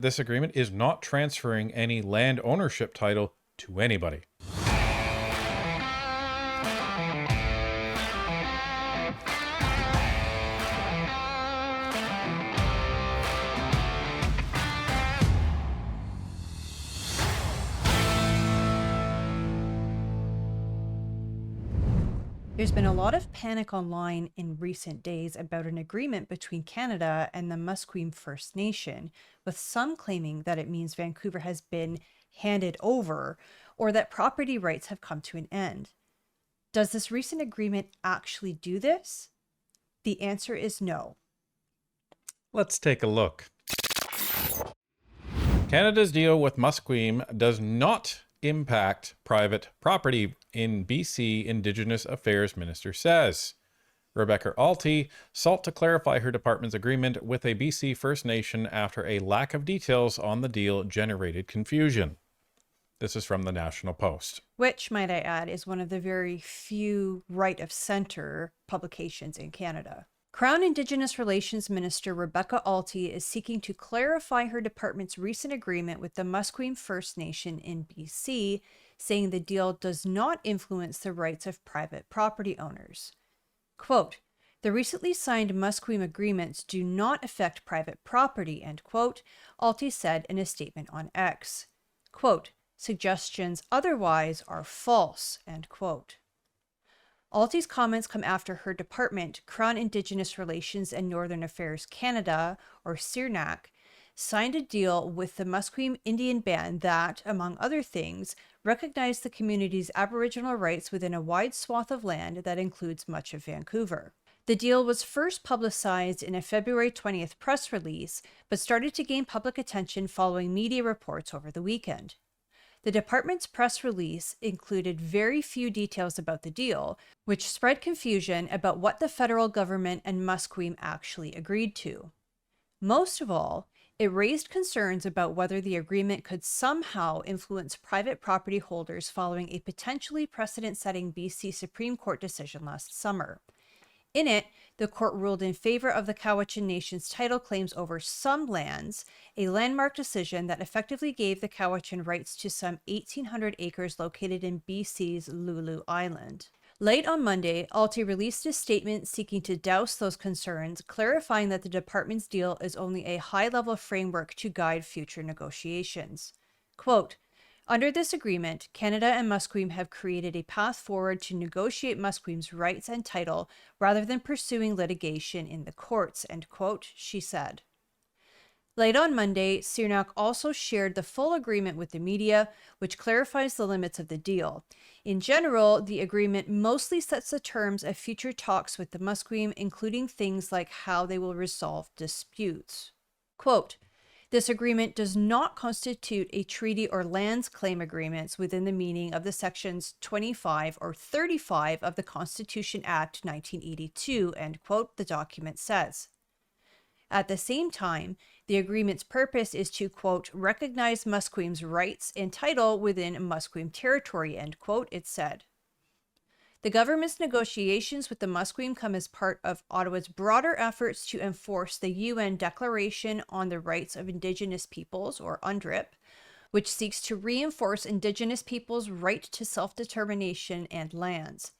This agreement is not transferring any land ownership title to anybody. There's been a lot of panic online in recent days about an agreement between Canada and the Musqueam First Nation, with some claiming that it means Vancouver has been handed over or that property rights have come to an end. Does this recent agreement actually do this? The answer is no. Let's take a look. Canada's deal with Musqueam does not impact private property, in BC Indigenous Affairs Minister says. Rebecca Alty sought to clarify her department's agreement with a BC First Nation after a lack of details on the deal generated confusion. This is from the National Post. Which, might I add, is one of the very few right-of-centre publications in Canada. Crown Indigenous Relations Minister Rebecca Alty is seeking to clarify her department's recent agreement with the Musqueam First Nation in BC, saying the deal does not influence the rights of private property owners. Quote, "The recently signed Musqueam agreements do not affect private property," end quote, Alty said in a statement on X. Quote, "Suggestions otherwise are false," end quote. Alty's comments come after her department, Crown Indigenous Relations and Northern Affairs Canada, or CIRNAC, signed a deal with the Musqueam Indian Band that, among other things, recognized the community's Aboriginal rights within a wide swath of land that includes much of Vancouver. The deal was first publicized in a February 20th press release, but started to gain public attention following media reports over the weekend. The department's press release included very few details about the deal, which spread confusion about what the federal government and Musqueam actually agreed to. Most of all, it raised concerns about whether the agreement could somehow influence private property holders following a potentially precedent-setting BC Supreme Court decision last summer. In it, the court ruled in favor of the Cowichan Nation's title claims over some lands, a landmark decision that effectively gave the Cowichan rights to some 1,800 acres located in BC's Lulu Island. Late on Monday, Alty released a statement seeking to douse those concerns, clarifying that the department's deal is only a high-level framework to guide future negotiations. Quote, "Under this agreement, Canada and Musqueam have created a path forward to negotiate Musqueam's rights and title rather than pursuing litigation in the courts," end quote, she said. Late on Monday, CIRNAC also shared the full agreement with the media, which clarifies the limits of the deal. In general, the agreement mostly sets the terms of future talks with the Musqueam, including things like how they will resolve disputes. Quote, "This agreement does not constitute a treaty or lands claim agreements within the meaning of the sections 25 or 35 of the Constitution Act 1982, end quote, the document says. At the same time, the agreement's purpose is to, quote, recognize Musqueam's rights and title within Musqueam territory, end quote, it said. The government's negotiations with the Musqueam come as part of Ottawa's broader efforts to enforce the UN Declaration on the Rights of Indigenous Peoples, or UNDRIP, which seeks to reinforce Indigenous peoples' right to self-determination and lands.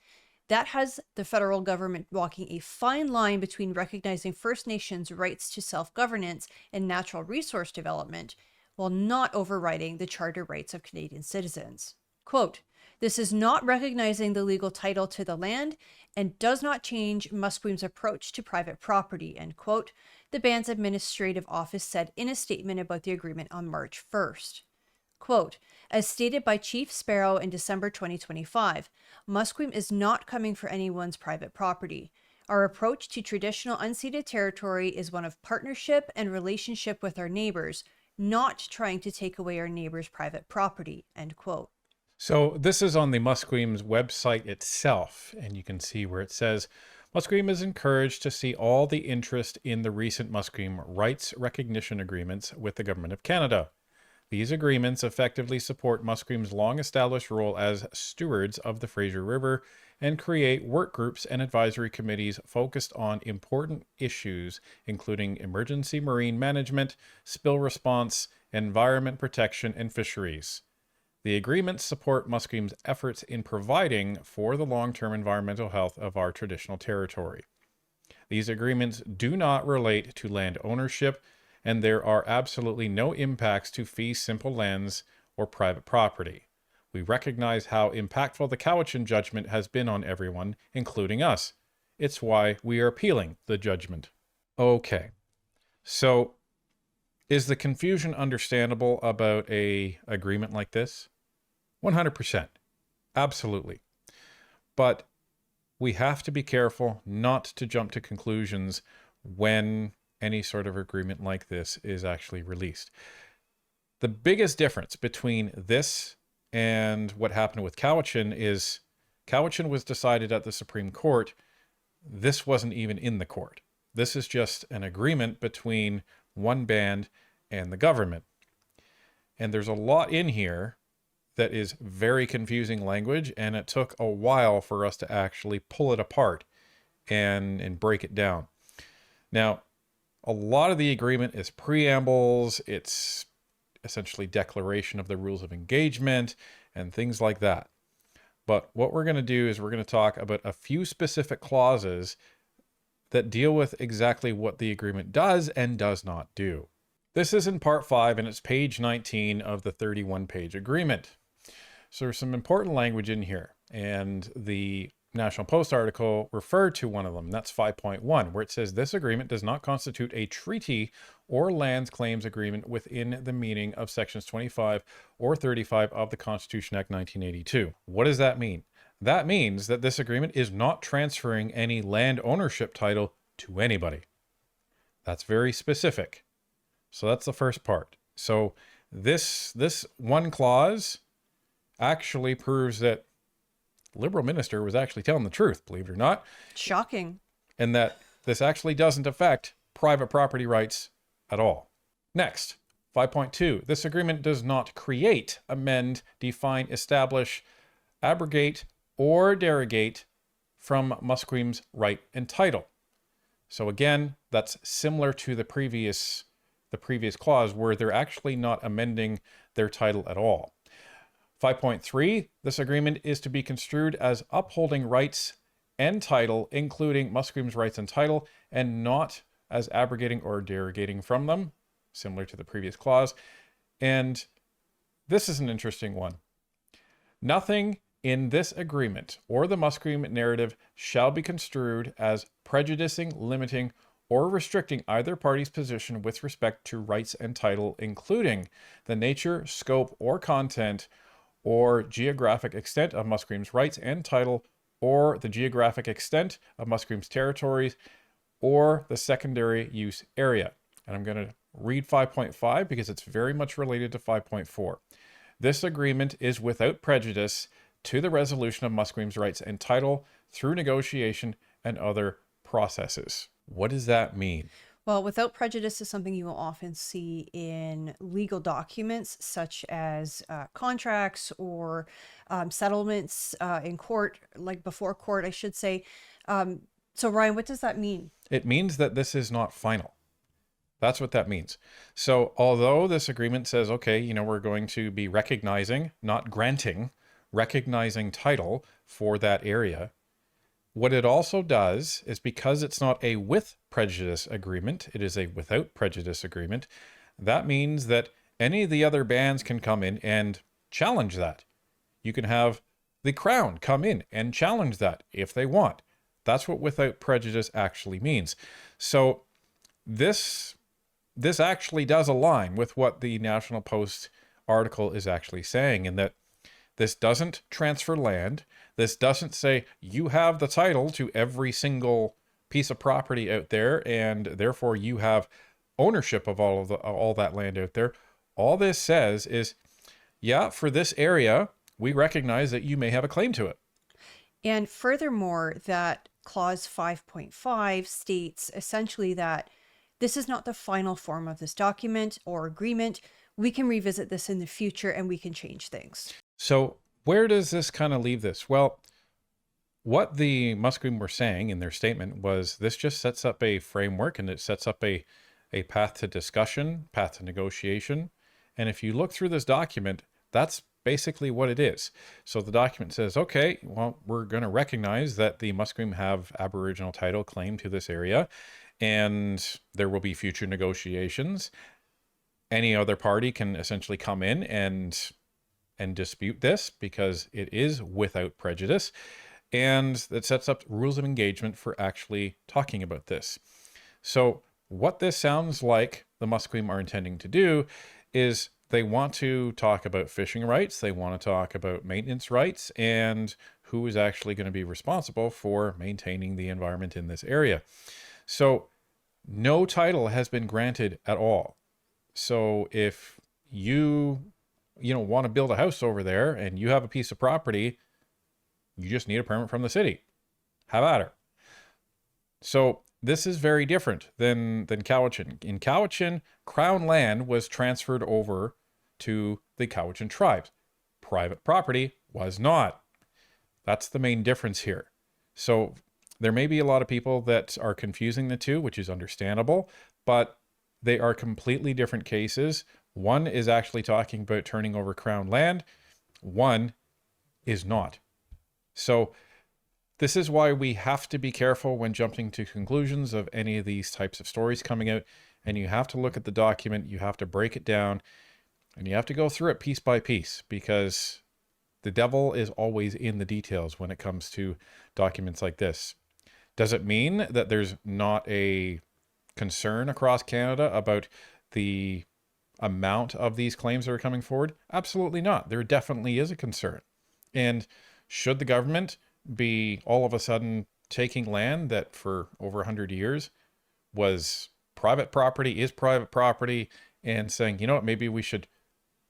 That has the federal government walking a fine line between recognizing First Nations' rights to self-governance and natural resource development, while not overriding the charter rights of Canadian citizens. Quote, "This is not recognizing the legal title to the land and does not change Musqueam's approach to private property," end quote, the band's administrative office said in a statement about the agreement on March 1st. Quote, "As stated by Chief Sparrow in December 2025, Musqueam is not coming for anyone's private property. Our approach to traditional unceded territory is one of partnership and relationship with our neighbors, not trying to take away our neighbors' private property," end quote. So this is on the Musqueam's website itself, and you can see where it says, Musqueam is encouraged to see all the interest in the recent Musqueam rights recognition agreements with the Government of Canada. These agreements effectively support Musqueam's long-established role as stewards of the Fraser River and create work groups and advisory committees focused on important issues, including emergency marine management, spill response, environment protection, and fisheries. The agreements support Musqueam's efforts in providing for the long-term environmental health of our traditional territory. These agreements do not relate to land ownership, and there are absolutely no impacts to fee simple lands or private property. We recognize how impactful the Cowichan judgment has been on everyone, including us. It's why we are appealing the judgment. Okay, so is the confusion understandable about an agreement like this? 100%. Absolutely. But we have to be careful not to jump to conclusions when any sort of agreement like this is actually released. The biggest difference between this and what happened with Cowichan is Cowichan was decided at the Supreme Court. This wasn't even in the court. This is just an agreement between one band and the government. And there's a lot in here that is very confusing language, and it took a while for us to actually pull it apart and break it down. Now, a lot of the agreement is preambles, it's essentially declaration of the rules of engagement and things like that. But what we're going to do is we're going to talk about a few specific clauses that deal with exactly what the agreement does and does not do. This is in part 5, and it's page 19 of the 31-page agreement. So there's some important language in here, and the National Post article referred to one of them. That's 5.1, where it says this agreement does not constitute a treaty or lands claims agreement within the meaning of sections 25 or 35 of the Constitution Act 1982. What does that mean? That means that this agreement is not transferring any land ownership title to anybody. That's very specific. So that's the first part. So this one clause actually proves that the Liberal minister was actually telling the truth, believe it or not. Shocking. And that this actually doesn't affect private property rights at all. Next, 5.2. This agreement does not create, amend, define, establish, abrogate, or derogate from Musqueam's right and title. So again, that's similar to the previous clause where they're actually not amending their title at all. 5.3, this agreement is to be construed as upholding rights and title, including Musqueam's rights and title, and not as abrogating or derogating from them, similar to the previous clause. And this is an interesting one. Nothing in this agreement or the Musqueam narrative shall be construed as prejudicing, limiting, or restricting either party's position with respect to rights and title, including the nature, scope, or content or geographic extent of Musqueam's rights and title, or the geographic extent of Musqueam's territories, or the secondary use area. And I'm going to read 5.5 because it's very much related to 5.4. This agreement is without prejudice to the resolution of Musqueam's rights and title through negotiation and other processes. What does that mean? Well, without prejudice is something you will often see in legal documents, such as contracts or settlements in court, like before court, I should say. So, Ryan, what does that mean? It means that this is not final. That's what that means. So, although this agreement says, okay, we're going to be recognizing, not granting, recognizing title for that area, what it also does is, because it's not a with prejudice agreement, it is a without prejudice agreement. That means that any of the other bands can come in and challenge that. You can have the Crown come in and challenge that if they want. That's what without prejudice actually means. So this actually does align with what the National Post article is actually saying, in that this doesn't transfer land. This doesn't say you have the title to every single piece of property out there, and therefore you have ownership of all that land out there. All this says is, yeah, for this area, we recognize that you may have a claim to it. And furthermore, that clause 5.5 states essentially that This is not the final form of this document or agreement. We can revisit this in the future and we can change things. So where does this kind of leave this? Well, what the Musqueam were saying in their statement was this just sets up a framework, and it sets up a path to discussion, path to negotiation. And if you look through this document, that's basically what it is. So the document says, okay, well, we're going to recognize that the Musqueam have Aboriginal title claim to this area, and there will be future negotiations. Any other party can essentially come in and dispute this because it is without prejudice. And that sets up rules of engagement for actually talking about this. So what this sounds like the Musqueam are intending to do is they want to talk about fishing rights, they want to talk about maintenance rights, and who is actually going to be responsible for maintaining the environment in this area. So no title has been granted at all. So if you want to build a house over there and you have a piece of property, you just need a permit from the city. Have at her. So this is very different than Cowichan. In Cowichan, Crown land was transferred over to the Cowichan tribes. Private property was not. That's the main difference here. So there may be a lot of people that are confusing the two, which is understandable, but they are completely different cases. One is actually talking about turning over Crown land. One is not. So this is why we have to be careful when jumping to conclusions of any of these types of stories coming out. And you have to look at the document, you have to break it down, and you have to go through it piece by piece, because the devil is always in the details when it comes to documents like this. Does it mean that there's not a concern across Canada about the amount of these claims that are coming forward? Absolutely not. There definitely is a concern. And should the government be all of a sudden taking land that for over 100 years was private property, is private property, and saying, you know what, maybe we should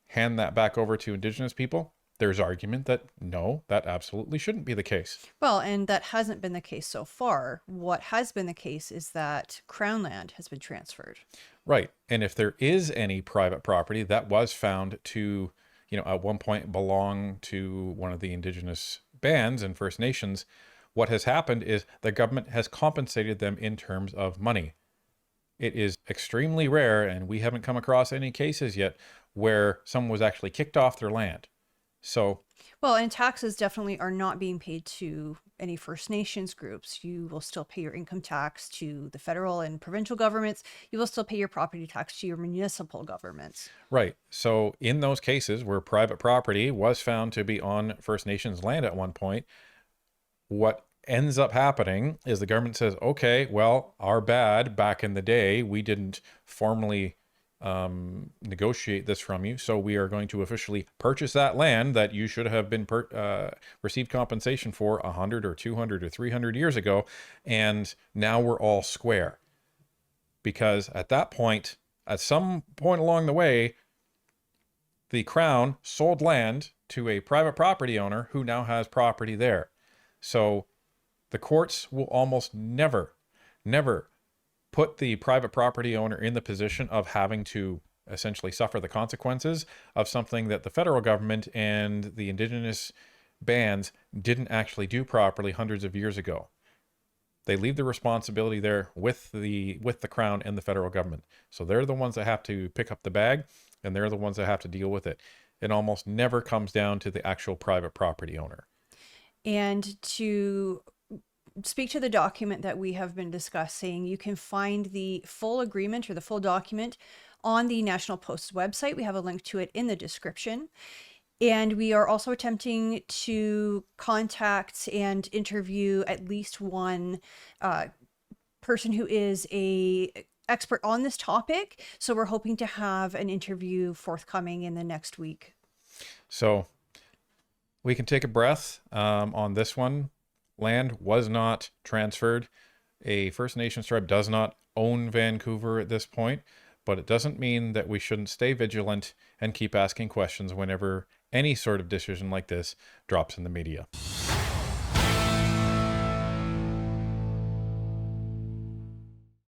hand that back over to Indigenous people? There's argument that no, that absolutely shouldn't be the case. Well, and that hasn't been the case so far. What has been the case is that Crown land has been transferred. Right. And if there is any private property that was found to, at one point belong to one of the Indigenous bands and First Nations, what has happened is the government has compensated them in terms of money. It is extremely rare, and we haven't come across any cases yet where someone was actually kicked off their land. So, well, and taxes definitely are not being paid to any First Nations groups. You will still pay your income tax to the federal and provincial governments. You will still pay your property tax to your municipal governments. Right. So in those cases where private property was found to be on First Nations land at one point, what ends up happening is the government says, okay, well, our bad, back in the day, we didn't formally negotiate this from you, so we are going to officially purchase that land that you should have been received compensation for 100 or 200 or 300 years ago, and now we're all square. Because at that point, at some point along the way, the Crown sold land to a private property owner who now has property there. So the courts will almost never put the private property owner in the position of having to essentially suffer the consequences of something that the federal government and the Indigenous bands didn't actually do properly hundreds of years ago. They leave the responsibility there with the Crown and the federal government. So they're the ones that have to pick up the bag, and they're the ones that have to deal with it. It almost never comes down to the actual private property owner. And to speak to the document that we have been discussing, you can find the full agreement or the full document on the National Post's website. We have a link to it in the description. And we are also attempting to contact and interview at least one person who is a expert on this topic. So we're hoping to have an interview forthcoming in the next week. So we can take a breath on this one. Land was not transferred. A First Nations tribe does not own Vancouver at this point, but it doesn't mean that we shouldn't stay vigilant and keep asking questions whenever any sort of decision like this drops in the media.